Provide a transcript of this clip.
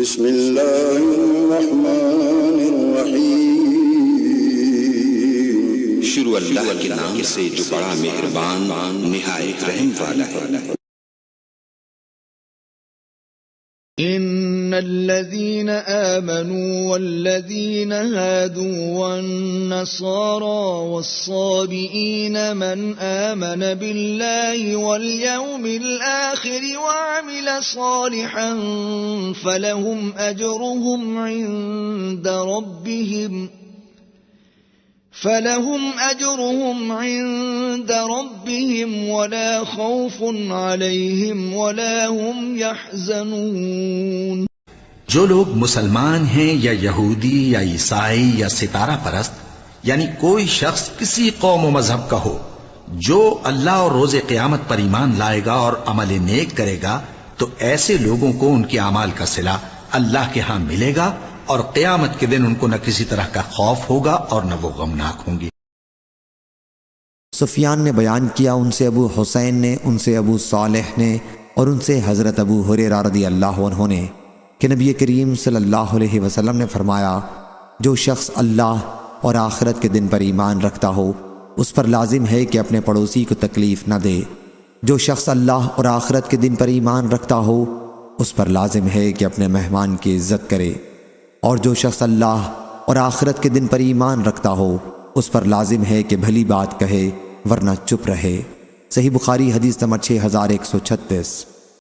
بسم اللہ الرحمن الرحیم۔ شروع اللہ کے نام سے جو بڑا مہربان نہایت رحم والا ہے۔ ان الذين آمنوا والذين هادوا والنصارى والصابئين من آمن بالله واليوم الآخر وعمل صالحا فلهم أجرهم عند ربهم ولا خوف عليهم ولا هم يحزنون۔ جو لوگ مسلمان ہیں یا یہودی یا عیسائی یا ستارہ پرست، یعنی کوئی شخص کسی قوم و مذہب کا ہو، جو اللہ اور روز قیامت پر ایمان لائے گا اور عمل نیک کرے گا، تو ایسے لوگوں کو ان کے اعمال کا صلہ اللہ کے ہاں ملے گا، اور قیامت کے دن ان کو نہ کسی طرح کا خوف ہوگا اور نہ وہ غمناک ہوں گے۔ سفیان نے بیان کیا، ان سے ابو حسین نے، ان سے ابو صالح نے، اور ان سے حضرت ابو ہریرہ رضی اللہ عنہ نے کہ نبی کریم صلی اللہ علیہ وسلم نے فرمایا، جو شخص اللہ اور آخرت کے دن پر ایمان رکھتا ہو اس پر لازم ہے کہ اپنے پڑوسی کو تکلیف نہ دے۔ جو شخص اللہ اور آخرت کے دن پر ایمان رکھتا ہو اس پر لازم ہے کہ اپنے مہمان کی عزت کرے، اور جو شخص اللہ اور آخرت کے دن پر ایمان رکھتا ہو اس پر لازم ہے کہ بھلی بات کہے ورنہ چپ رہے۔ صحیح بخاری حدیث نمبر 6136۔